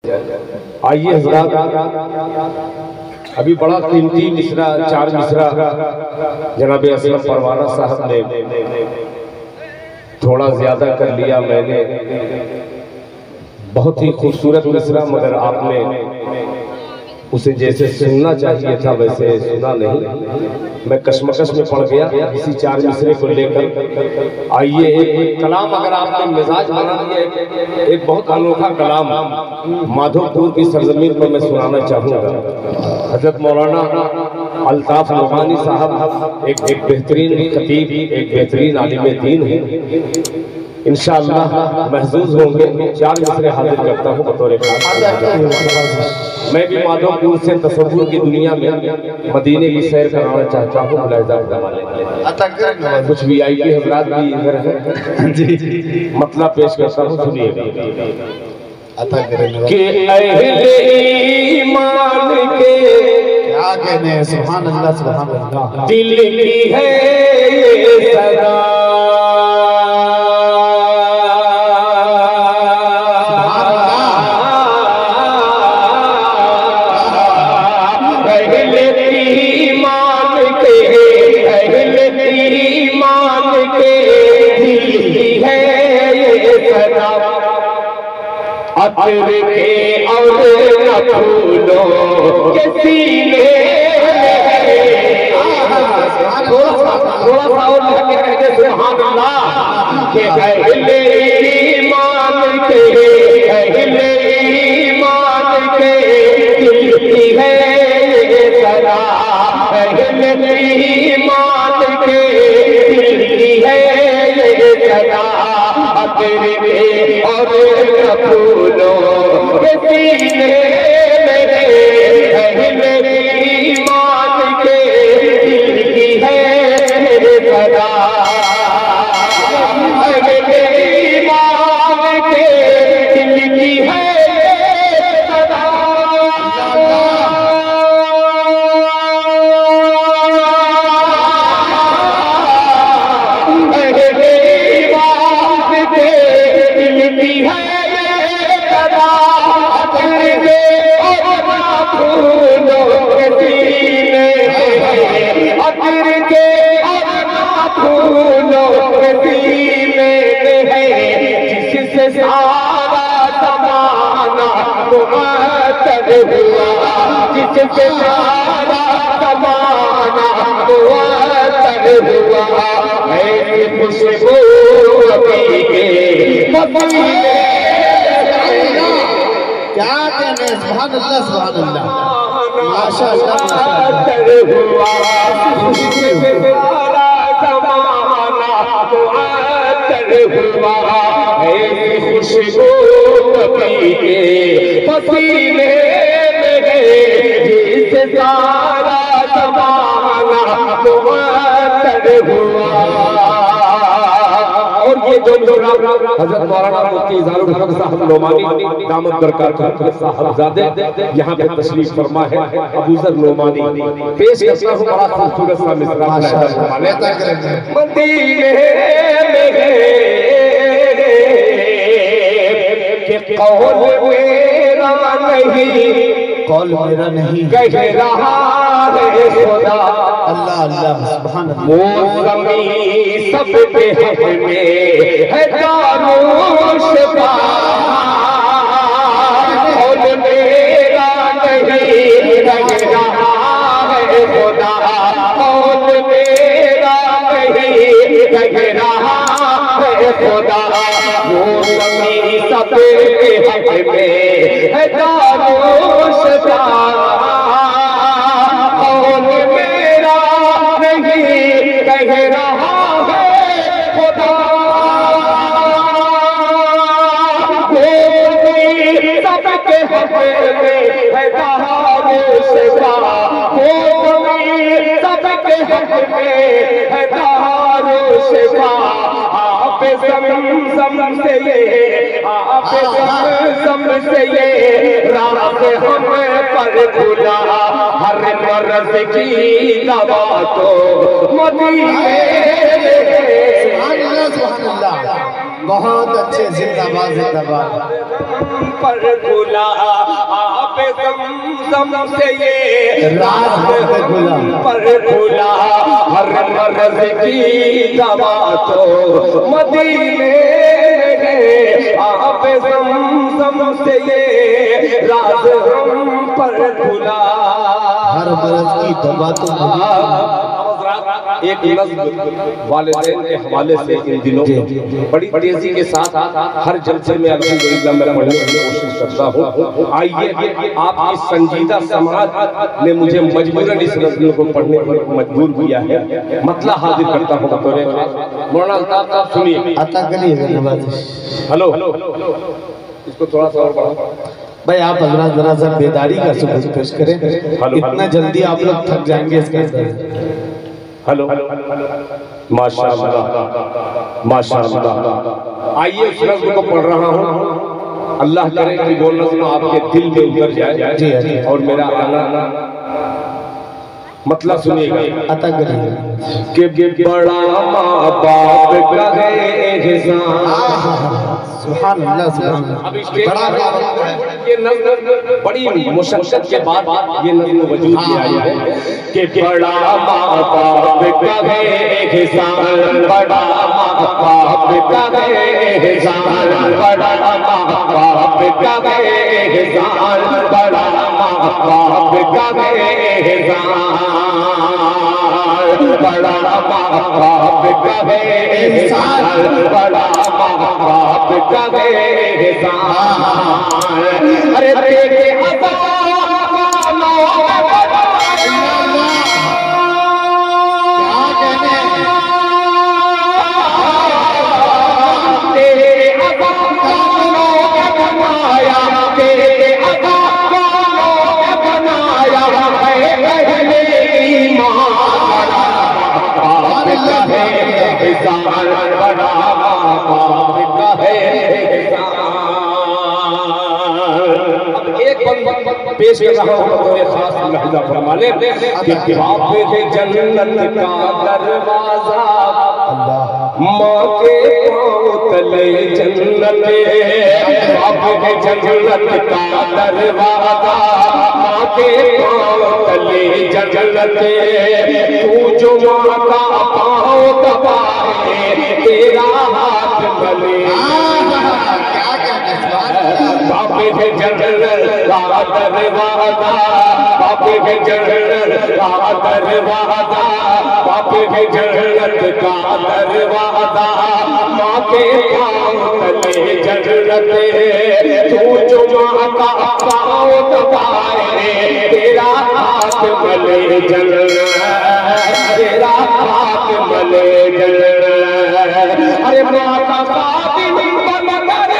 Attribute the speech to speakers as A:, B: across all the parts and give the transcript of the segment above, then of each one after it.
A: आइए हज़रात, अभी बड़ा कीमती मिसरा, 4 मिसरा जनाब असलम परवाना साहब ने थोड़ा ज्यादा कर लिया। मैंने बहुत ही खूबसूरत मिसरा, मगर आपने उसे जैसे सुनना चाहिए था वैसे सुना नहीं। मैं कश्मकश में पड़ गया इसी 4 मिसरे को लेकर। आइए एक कलाम अगर आपने मिजाज बना दिया, एक बहुत अनोखा कलाम माधोपुर की सरजमीन पर मैं सुनाना चाहूँगा। हजरत मौलाना अल्ताफ नोमानी साहब एक बेहतरीन खतीब, एक बेहतरीन आलिम दीन है। इंशाअल्लाह महजूज होंगे। 4 मिसरे हाजिर करता हूँ बतौर खास। मैं भी माधोपुर से तसव्वुर की दुनिया में मदीने की सैर कराना चाहता हूँ। कुछ VIP हजरात भी इधर हैं जी, मतलब पेश करता हूँ, सुनिएगा। कि अहले ईमान के
B: क्या कहने हैं, सुभान अल्लाह सुभान अल्लाह,
A: दिल की है ये सदा, अतर के और फूलों के सीने थोड़ा सा और कहते सुभान अल्लाह के अहले ईमान के, अहले ईमान के दिल की है ये सदा, अहले ईमान के दिल की है ये सदा। अतर के और फूलों के सीने मेरे, अहले ईमान के दिल की है सदा, अहले ईमान के दिल की है सदा। अहले ईमान के दिल की है सारा ज़माना मुअत्तर हुआ, जिससे सारा ज़माना मुअत्तर हुआ। ऐसी खुशबू अभी के मदीने,
B: क्या कहने हैं, सुभान अल्लाह सुभान अल्लाह, माशाअल्लाह
A: मुअत्तर हुआ, जिससे सारा ज़माना मुअत्तर हुआ। खुशबू नबी के पसीने में जिससे सारा ज़माना मुअत्तर हुआ। और ये जो हज़रत मौलाना मुफ्ती इज़ारुल हक साहब नोमानी दामद बरकत साहबजादे यहाँ पे तशरीफ फरमा है, अबूज़र नोमानी पेश करता हूँ बड़ा खूबसूरत सा मिसरा। मदीने में कौल मेरा नहीं,
B: कौल मेरा नहीं,
A: कह रहा है खुदा।
B: अल्लाह अल्लाह सुभान अल्लाह।
A: मौसमी सब पे हक में है दारुशबा, कौल मेरा नहीं, कह रहा है खुदा। कौल मेरा नहीं, कह रहा है खुदा। मौसमी सब पे हक में है दारुशबा, कौल मेरा नहीं, कह रहा है खुदा। मौसमी सब पे हक में है दारुशबा, मौसमी सब पे हक में है दारुशबा। आप ज़मज़म से ये, आप ज़मज़म से ये रात हम पर खुला, हर मर्ज़ की दवा तो मदीने
B: सुभान अल्लाह, बहुत अच्छे, जिंदाबाद जिंदाबाद।
A: पर खुला ज़मज़म से ये राज हम पर खुला, हर मर्ज़ की दवा तो मदीने में, आप ज़मज़म से ये राज हम पर खुला,
B: हर मर्ज़ की दवा तो
A: एक नज़्म वालिदैन के हवाले से इन दिनों बड़ी तेजी के साथ हर जलसे में अल्हम्दुलिल्लाह मैं पढ़ने की कोशिश करता हूँ। आइए, आपकी संजीदा समाज ने मुझे मजबूरन इस नज़्म को पढ़ने पर मजबूर किया है। मतलब हाजिर करता हूँ बतौर मौलाना अल्ताफ साहब, सुनिए। हेलो, इसको थोड़ा सा और बढ़ाओ
B: भाई। आप हजरात जरा सा बेदारी का सुबह पेश करें, इतना जल्दी आप लोग थक जाएंगे इसके अंदर।
A: हेलो, माशाअल्लाह माशाअल्लाह। आइए, उस नज़्म को पढ़ रहा हूँ। अल्लाह करे कि वो नज़्म आपके दिल में उतर जाए और मेरा आना मतलब सुनिएगा।
B: अता करिए
A: कि बड़ा माँ बाप का है एहसान।
B: सुभान अल्लाह, सुभान अल्लाह।
A: ये नज़्म बड़ी मुशक्क़त के बाद ये नज़्म वजूद में आई है कि बड़ा माँ बाप का है एहसान, बड़ा माँ बाप का है एहसान, बड़ा माँ बाप का है एहसान, बड़ा माँ बाप का है एहसान, बड़ा माँ बाप का है एहसान, बड़ा माँ बाप का है एहसान। अरे तेरे अता पेश कर रहा हूँ बतौर खास लहजा फरमाने कि बाप है जन्नत का दरवाजा, माँ के पाँव तले जन्नत, बाप है जन्नत का दरवाजा, माँ के पाँव तले जन्नत, तू जो माँ का पाँव दबाए तेरा हाथ गले, बाप है जन्नत का दरवाजा, बाप है जन्नत का दरवाजा, बाप है जन्नत का दरवाजा, माँ के पाँव तले जन्नत, तू जो माँ का पाँव दबाए तेरा हाथ गले जन्नत, तेरा हाथ गले जन्नत। अरे माँ का खातिम बनकर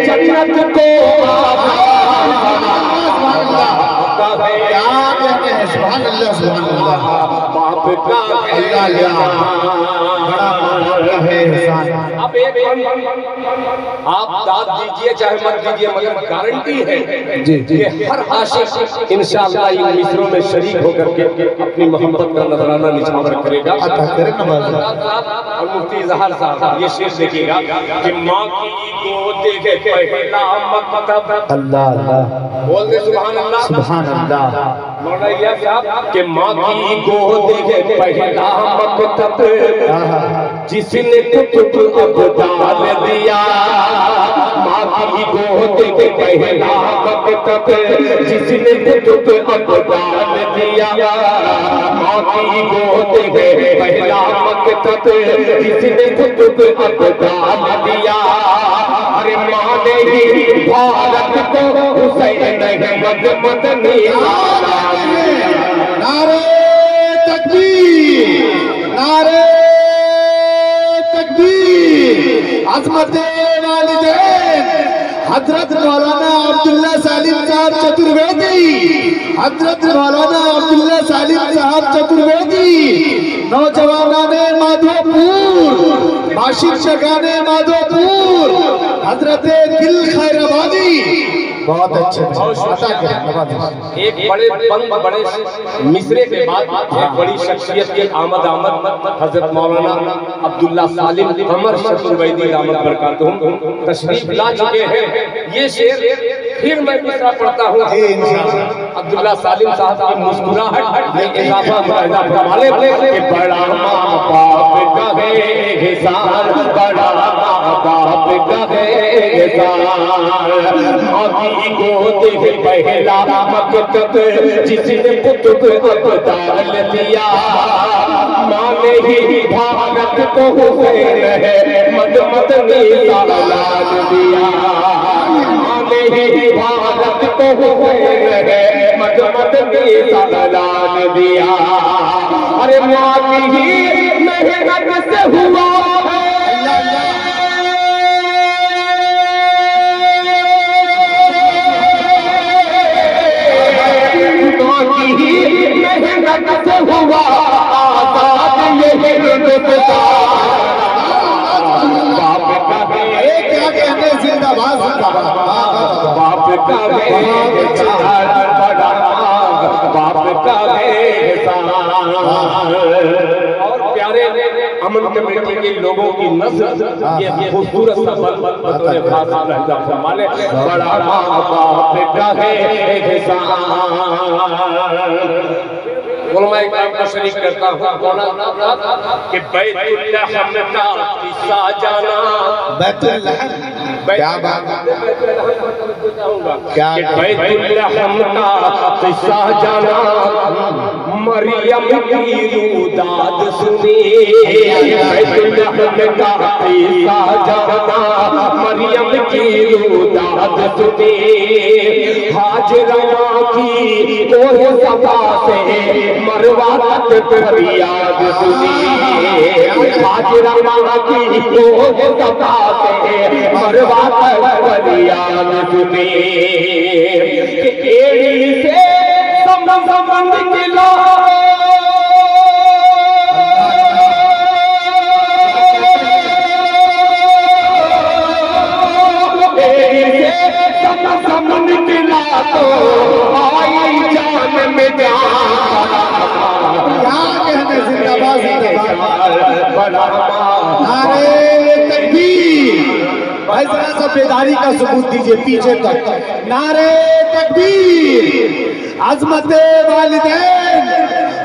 A: जन्नत को
B: सुभान अल्लाह, सुभान अल्लाह।
A: बाप का अब एक आप दाद दीजिए चाहे मत दीजिए, मगर गारंटी है कि हर आशिक इंशाअल्लाह इन मिसरों में शरीक होकर के अपनी मोहब्बत का नजराना निछावर करेगा। और मुफ्ती इजहार साहब ये शेर देखिएगा कि माँ की गोद के पहला मकतब, अल्लाह अल्लाह बोल दे सुभान अल्लाह, सुभान अल्लाह। मौलाना साहब कि माँ की गोद के पहला मकतब जिसने कुतुब अब्दाल दिया, माँ की गोद के पहला मकतब जिसने कुतुब अब्दाल दिया, माँ की गोद के पहला मकतब जिसने कुतुब अब्दाल दिया। अरे माँ ने ही भारत को हुसैन अहमद मदनी,
B: नारे तकबीर, नारे तकबीर। अज़मत वालिदैन हजरत मौलाना अब्दुल्ला सालिम साहब चतुर्वेदी, हजरत मौलाना अब्दुल्ला सालिम साहब चतुर्वेदी, नौजवानाने माधोपुर, माशिक शगाने माधोपुर, हजरत दिल खैराबादी बहुत अच्छे
A: एक बड़े मिसरे के बाद एक बड़ी शख्सियत की आमद हजरत मौलाना अब्दुल्ला सालिम कमर चतुर्वेदी दामद बरकातुहू तशरीफ ला चुके हैं। ये शेर फिर मैं मिसरा पढ़ता हूँ। अब्दुल्ला सालिम साहब की मुस्कुराहट में इजाफा फरमाले कि बड़ा माँ बाप का है एहसान, बड़ा माँ बाप का है एहसान। अभी गोद में पहला मकतब जिसने कुतुब अब्दाल दिया, माँ ने ही भारत को हुसैन है मद मदनी सालान दिया, माँ ने ही भारत को हुसैन है मद मदनी सालान दिया। अरे माँ की ही मेहनत से हुआ मेहनत से हुआ आजाद ये बाप का है क्या कहने जिंदाबाद बाप का है बाप का है। और प्यारे अमन कमेटी के लोगों की नस्ल ये खूबसूरत सा बतौर खास रहता फरमाने बड़ा बाप का है उलमाए किराम को शरीक करता हूँ कि बैतुल्लहम का किस्सा जाना,
B: क्या बात
A: क्या बैतुल्लहम का किस्सा जाना, मरियम की रूदाद सुनी, बैतुल्लहम का किस्सा जाना, मरियम की रूदाद सुनी, हाजरा की कोहे सफा से मरवा तक फरियाद सुनी, हाजरा की कोहे सफा से मरवा तक फरियाद सुनी। एड़ी से संबंध किला समन किला तो आई जान में
B: भाई जरा सा बेदारी का सबूत दीजिए पीछे तक। नारे तकबीर, अज़मते वालिदैन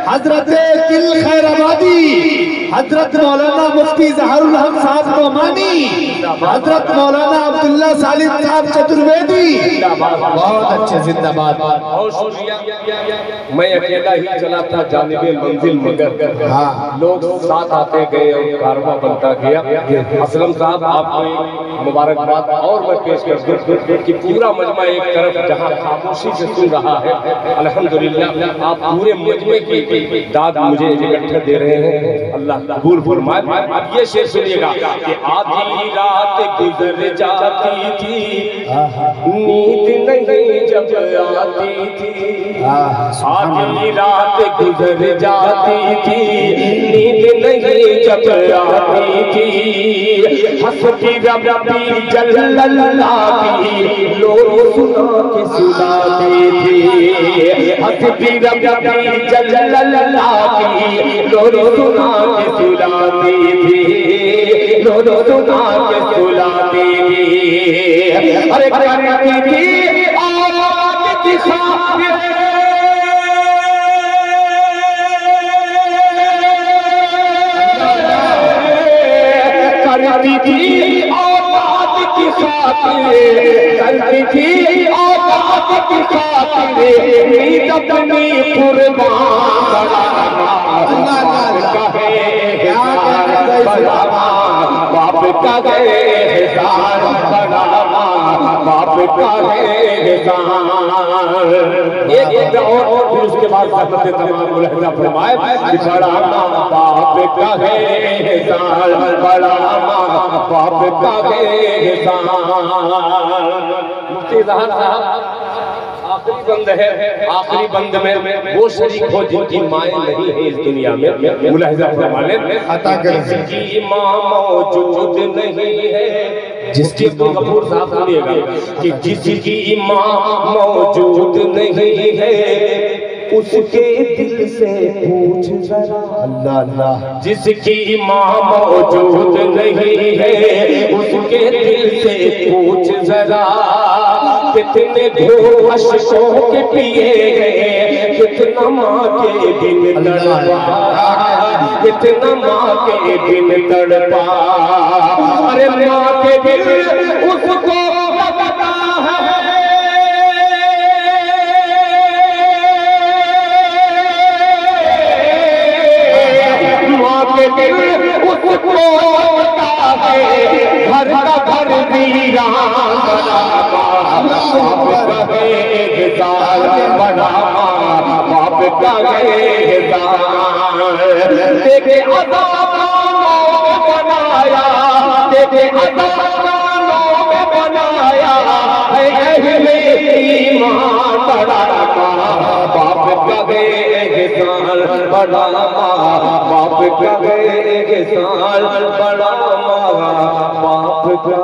B: हजरत दिल खैराबादी, हजरत मौलाना मुफ्ती ज़हरुल हक साहब नोमानी, हजरत मौलाना अब्दुल्ला सालिम साहब चतुर्वेदी, बहुत अच्छे जिंदाबाद।
A: मैं अकेला ही चला था जानिबे मंजिल मगर लोग साथ आते गए और कारवां बनता गया। असलम साहब आपको मुबारकबाद और मैं पेश कर दूं कि पूरा मजमा एक तरफ जहां खामोशी से सुन रहा है, अल्हम्दुलिल्लाह आप पूरे मजमे की दाद मुझे इकट्ठा दे रहे हैं, अल्लाह कबूल फरमाए। अब ये शेर सुनिएगा कि आधी रात गुजर जाती थी, नींद नहीं जब आती थी, आधी रात गुजर जाती थी, नींद नहीं जब आती थी, हंसती रबी जल्लल्लाह की लोग सुना के सुनाती थी, हंसती रबी जल्लल्लाह की लोग सुना के सुनाती थी, लोग सुना के सुनाती थी। अरे करती थी आवाज़ दिखा करती थी औलाद की खातिर, करती थी औलाद की खातिर नींद अपनी कुर्बान बाप का गए एहसान, बाप का गए एहसान। एक और फिर उसके बाद रहमत तमाम मुलहजा फरमाए कि बड़ा बाप का है एहसान, बड़ा बाप का है एहसान। मुफ्ती ज़हर साहब आखिरी बंद है, आखिरी बंद में वो शरीक हो जिनकी माएँ नहीं है इस दुनिया में, मुलाहिजा फरमाने अता करें। जिसकी माँ मौजूद नहीं है जिसकी अब्दुल गफूर साहब सुनिएगा कि जिसकी माँ मौजूद नहीं है उसके दिल से पूछ जरा।
B: अल्लाह अल्लाह।
A: जिसकी माँ मौजूद नहीं है उसके दिल से पूछ जरा। कितने घूम अशकों के पिए गए, कितना माँ के बिन तड़पा, कितना माँ के बिन तड़पा। अरे माँ के बिन उसको लगता है, माँ के बिन उसको लगता है घर का घर वीरान बना। बाप का एहसान बड़ा, बाप का एहसान। देखे अदाकारों में बनाया, देखे अदाकारों में बनाया अहले ईमान बड़ा। बाप का एहसान बड़ा, बाप का एहसान बड़ा, बाप का